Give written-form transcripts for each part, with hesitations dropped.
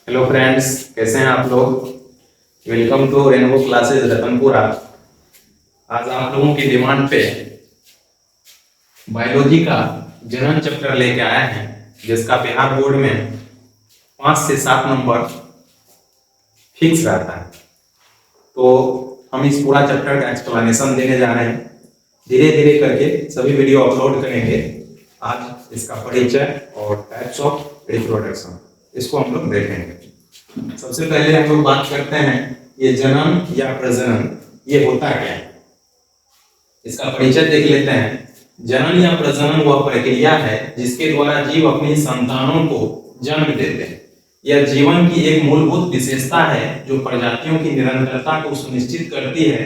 Hello friends, कैसे हैं आप लोग। Welcome to rainbow classes Ratanpura. आज आप लोगों की डिमांड पे बायोलॉजी का जनरल चैप्टर लेके आए हैं, जिसका बिहार बोर्ड में 5 से 7 नंबर फिक्स रहता है। तो हम इस पूरा चैप्टर का एक्सप्लेनेशन देने जा रहे हैं। धीरे धीरे करके सभी वीडियो अपलोड करेंगे। आज इसका परिचय और टाइप्स ऑफ रिप्रोडक्शन इसको हम लोग देखेंगे। सबसे पहले हम लोग बात करते हैं ये जनन या प्रजनन ये होता क्या है, इसका परिचय देख लेते हैं। जनन या प्रजनन वह प्रक्रिया है जिसके द्वारा जीव अपनी संतानों को जन्म देते हैं। यह जीवन की एक मूलभूत विशेषता है जो प्रजातियों की निरंतरता को सुनिश्चित करती है।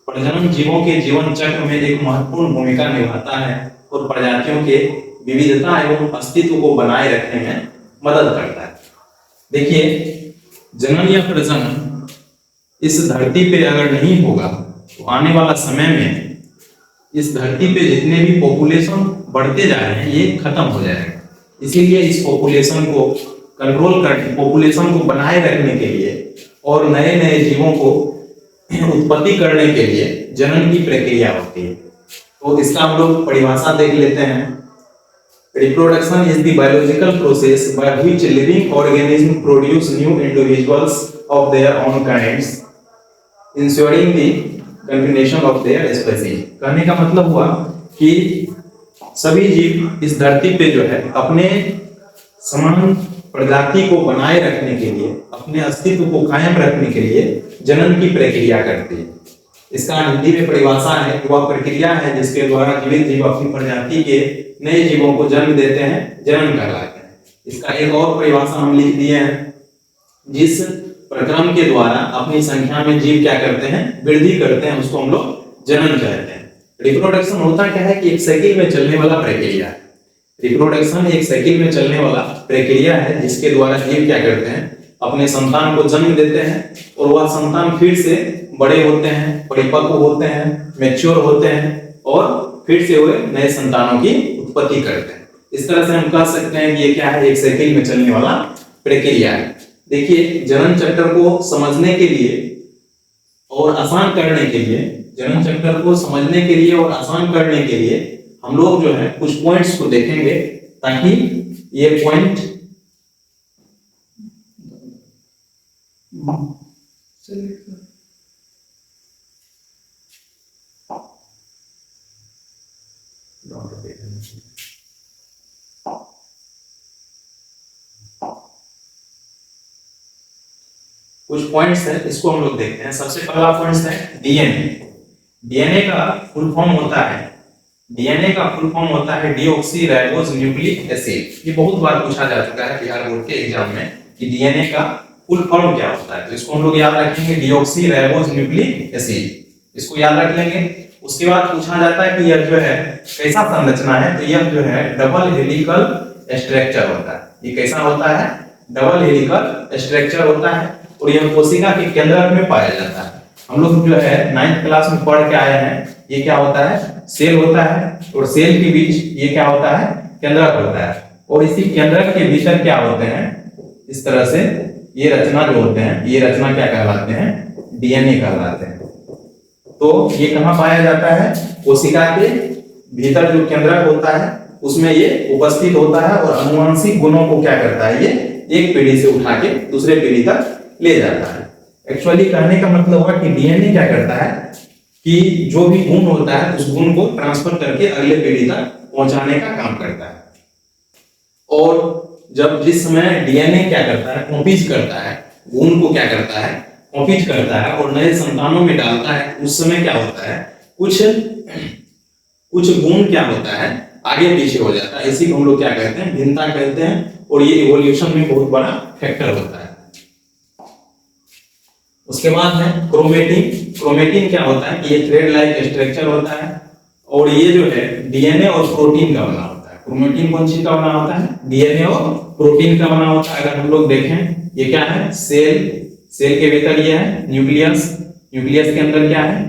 प्रजनन जीवों के जीवन चक्र में एक महत्वपूर्ण भूमिका निभाता है और प्रजातियों के विविधता एवं अस्तित्व को बनाए रखने में मदद करता है। देखिए, जनन या प्रजनन इस धरती पे अगर नहीं होगा तो आने वाला समय में इस धरती पे जितने भी पॉपुलेशन बढ़ते जा रहे हैं ये खत्म हो जाएगा। इसीलिए इस पॉपुलेशन को कंट्रोल करने, पॉपुलेशन को बनाए रखने के लिए और नए नए जीवों को उत्पत्ति करने के लिए जनन की प्रक्रिया होती है। तो इसका हम लोग परिभाषा देख लेते हैं। Reproduction is the biological process by which living organisms produce new individuals of their own kinds, ensuring the continuation of their species। कहने का मतलब हुआ कि सभी जीव इस धरती पे जो है अपने समान प्रजाति को बनाए रखने के लिए, अपने अस्तित्व को कायम रखने के लिए जनन की प्रक्रिया करती है। इसका हिंदी में परिभाषा है कि वह प्रक्रिया है जिसके द्वारा जीवित जीव अपनी प्रजाति के नए जीवों को जन्म देते हैं, जनन कहलाते हैं। इसका एक और परिभाषा हम लिख दिए हैं, जिस प्रक्रम के द्वारा अपनी संख्या में जीव क्या करते हैं, वृद्धि करते हैं, उसको हम लोग जनन कहते हैं। रिप्रोडक्शन होता क्या है कि एक साइकिल में चलने वाला प्रक्रिया है। रिप्रोडक्शन एक साइकिल में चलने वाला प्रक्रिया है जिसके द्वारा जीव क्या करते हैं, अपने संतान को जन्म देते हैं और वह संतान फिर से बड़े होते हैं, परिपक्व होते हैं, मैच्योर होते हैं और फिर से वे नए संतानों की उत्पत्ति करते हैं। इस तरह से हम कह सकते हैं कि ये क्या है, एक साइकिल में चलने वाला प्रक्रिया है। देखिए, जनन चक्र को समझने के लिए और आसान करने के लिए, जनन चक्र को समझने के लिए और आसान करने के लिए हम लोग जो है कुछ पॉइंट्स को देखेंगे ताकि ये पॉइंट कुछ पॉइंट्स है, इसको हम लोग देखते हैं। सबसे पहला पॉइंट है डीएनए। डीएनए का फुल फॉर्म होता है, डीएनए का फुल फॉर्म होता है डीऑक्सी राइबोज न्यूक्लिक एसिड। ये बहुत बार पूछा जा चुका है बिहार बोर्ड के एग्जाम में कि डीएनए का फुल फॉर्म क्या होता है। तो इसको हम लोग याद रखेंगे, डीऑक्सी राइबोज न्यूक्लिक एसिड, इसको याद रख लेंगे। उसके बाद पूछा जाता है कि यह जो है कैसा संरचना है, तो यह जो है डबल हेलिकल स्ट्रक्चर होता है। ये कैसा होता है, डबल हेलिकल स्ट्रक्चर होता है और यह कोशिका के केंद्रक में पाया जाता है। हम लोग जो है 9th क्लास में पढ़ के आए हैं, ये क्या होता है, सेल होता है और सेल के बीच ये क्या होता है, केंद्रक होता है और इसी केंद्रक के भीतर क्या होते हैं, इस तरह से ये रचना जो होते हैं, ये रचना क्या कहलाते हैं, डीएनए कहलाते हैं। तो ये कहाँ पाया जाता है, कोशिका के भीतर जो केंद्रक होता है उसमें ये उपस्थित होता है और आनुवंशिक गुणों को क्या करता है, ये एक पीढ़ी से उठा के दूसरे पीढ़ी तक ले जाता है। एक्चुअली कहने का मतलब हुआ कि डीएनए क्या करता है कि जो भी गुण होता है उस गुण को ट्रांसफर करके अगले पीढ़ी तक पहुंचाने का काम करता है। और जब जिस समय डीएनए क्या करता है, कॉपीज करता है, गुण को क्या करता है, कॉपीज करता है और नए संतानों में डालता है, उस समय क्या होता है, कुछ गुण क्या होता है, आगे पीछे हो जाता है। इसी को हम लोग क्या कहते हैं, भिन्नता कहते हैं और ये इवोल्यूशन में बहुत बड़ा फैक्टर होता है। उसके बाद है क्रोमेटिन। क्रोमेटिन क्या होता है कि ये थ्रेड लाइक स्ट्रक्चर होता है और ये जो है डीएनए और प्रोटीन का बना होता है। क्रोमेटिन कौन सी का बना होता है, डीएनए और प्रोटीन का बना होता है। अगर हम लोग देखें, ये क्या है, सेल, सेल के भीतर ये है न्यूक्लियस, न्यूक्लियस के अंदर क्या है,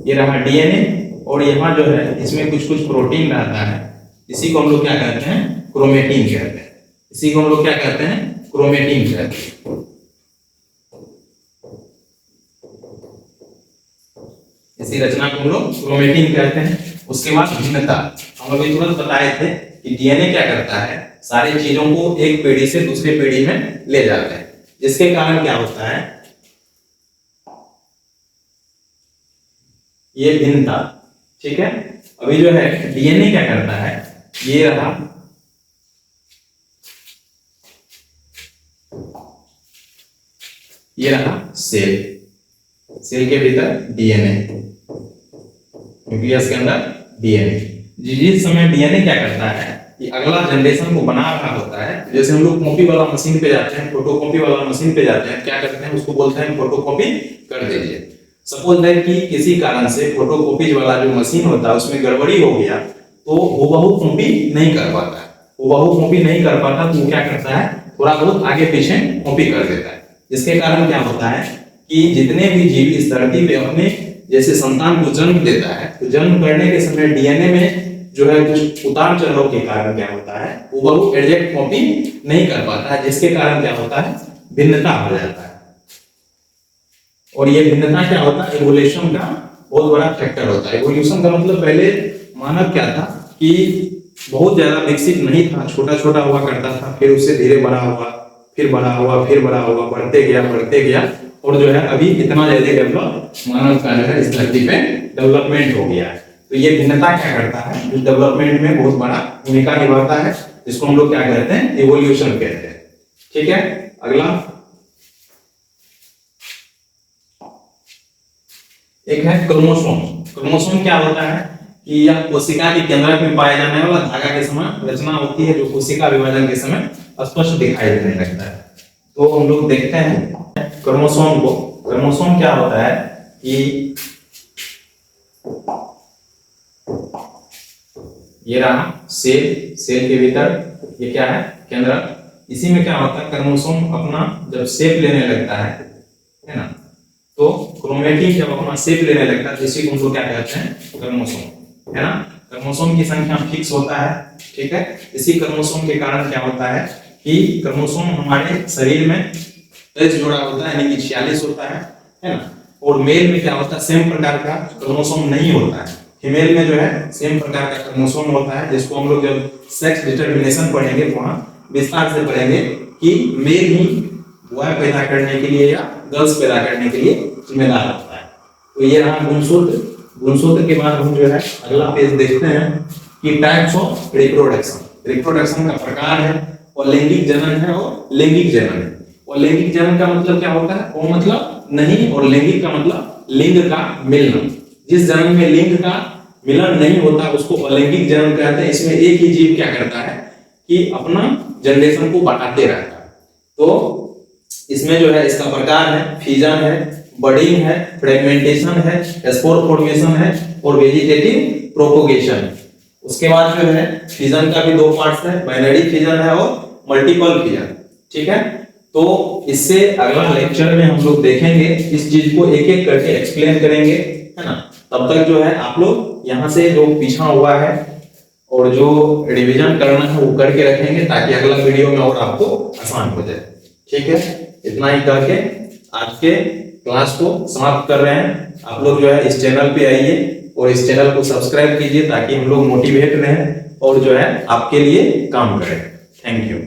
ये रहा डीएनए और यहाँ जो है इसमें कुछ कुछ प्रोटीन रहता है, इसी को हम लोग क्या कहते हैं, क्रोमेटिन कहते हैं। इसी को हम लोग क्या कहते हैं, क्रोमेटिन कहते हैं। इसी रचना को हम लोग क्रोमेटिन कहते हैं। उसके बाद भिन्नता, हम अभी तुरंत बताए थे कि डीएनए क्या करता है, सारी चीजों को एक पीढ़ी से दूसरी पीढ़ी में ले जाता है, जिसके कारण क्या होता है, ये भिन्नता। ठीक है, अभी जो है डीएनए क्या करता है, ये रहा सेल, सेल के भीतर डीएनए, न्यूक्लियस के अंदर डीएनए। जिस समय डीएनए क्या करता है कि अगला जनरेशन को बना रहा होता है, जैसे हम लोग कॉपी वाला मशीन पे जाते हैं, फोटोकॉपी वाला मशीन पे जाते हैं, क्या करते हैं, उसको बोलते हैं फोटोकॉपी कर दीजिए। सपोज दैट कि किसी कारण से फोटोकॉपी वाला जो मशीन होता है उसमें गड़बड़ी हो गया, तो हुबहू कॉपी नहीं कर पाता है, हुबहू कॉपी नहीं कर पाता तो वो क्या करता है, थोड़ा बहुत आगे पीछे कॉपी कर देता है। जिसके कारण क्या होता है कि जितने भी जीव इस धरती पे अपने जैसे संतान को जन्म देता है, तो जन्म करने के समय डीएनए में जो है कुछ उतार चढ़ाव के कारण क्या होता है, हुबहू एग्जैक्ट कॉपी नहीं कर पाता है, जिसके कारण क्या होता है, भिन्नता हो जाता है। और ये भिन्नता क्या होता है, इवोल्यूशन का बहुत बड़ा फैक्टर होता है। इवोल्यूशन का मतलब पहले मानव क्या था कि बहुत ज्यादा विकसित नहीं था, छोटा छोटा हुआ करता था, फिर उससे धीरे बड़ा हुआ, फिर बड़ा हुआ, फिर बड़ा हुआ, बढ़ते गया और जो है अभी इतना ज्यादा डेवलप मानव का जो है इस धरती पे डेवलपमेंट हो गया है। तो ये भिन्नता क्या करता है, इस डेवलपमेंट में बहुत बड़ा भूमिका निभाता है, जिसको हम लोग क्या कहते हैं, इवोल्यूशन कहते हैं। ठीक है, अगला एक है क्रोमोसोम। क्रोमोसोम क्या होता है कि यह कोशिका के केंद्र में पाया जाने वाला धागा के समय रचना होती है, जो कोशिका विभाजन के समय स्पष्ट दिखाई देने लगता है। तो हम लोग देखते हैं क्रोमोसोम को। क्रोमोसोम क्या होता है कि ये रहा सेल, सेल के भीतर ये क्या है, केंद्र। इसी में क्या होता है, क्रोमोसोम अपना जब शेप लेने लगता है ना, तो क्रोमेटिन जब अपना शेप लेने लगता है, इसी को हम लोग क्या कहते हैं, क्रोमोसोम, है ना। क्रोमोसोम की संख्या फिक्स होता है, ठीक है। इसी क्रोमोसोम के कारण क्या होता है कि क्रोमोसोम हमारे शरीर में 23 जोड़ा होता है, यानी कि 46 होता है ना। और मेल में क्या होता है, सेम प्रकार का क्रोमोसोम नहीं होता है। फीमेल में जो है सेम प्रकार का क्रोमोसोम होता है, जिसको हम लोग जब सेक्स डिटरमिनेशन पढ़ेंगे वहां विस्तार से पढ़ेंगे कि मेल ही बॉय पैदा करने के लिए या गर्ल्स पैदा करने के लिए जिम्मेदार होता है। तो ये रहा गुणसूत्र। गुणसूत्र के बाद हम जो है अगला पेज देखते हैं कि टाइप्स ऑफ रिप्रोडक्शन। रिप्रोडक्शन का प्रकार है, और लैंगिक जनन है और लैंगिक जनन है। और लैंगिक जनन का मतलब क्या होता है, वो मतलब नहीं, और लैंगिक का मतलब लिंग का मिलना। जिस जनन में लिंग का मिलन नहीं होता उसको अलैंगिक जनन कहते हैं। इसमें एक ही जीव क्या करता है कि अपना जनरेशन को बढ़ाते रहता है। तो इसमें जो है इसका प्रकार है, फिजन है, बडिंग है, फ्रेगमेंटेशन है, स्पोर फॉर्मेशन है और वेजिटेटिव प्रोपोगेशन। उसके बाद जो है फिजन का भी दो पार्ट्स है, बाइनरी फिजन है और मल्टीपल फिजन। ठीक है, तो इससे अगला लेक्चर में हम लोग देखेंगे, इस चीज को एक एक करके एक्सप्लेन करेंगे, है ना। तब तक जो है आप लोग यहाँ से जो पीछा हुआ है और जो रिवीजन करना है वो करके रखेंगे, ताकि अगला वीडियो में और आपको आसान हो जाए। ठीक है, इतना ही करके आज के क्लास को समाप्त कर रहे हैं। आप लोग जो है इस चैनल पे आइए और इस चैनल को सब्सक्राइब कीजिए, ताकि हम लोग मोटिवेट रहें और जो है आपके लिए काम करें। Thank you.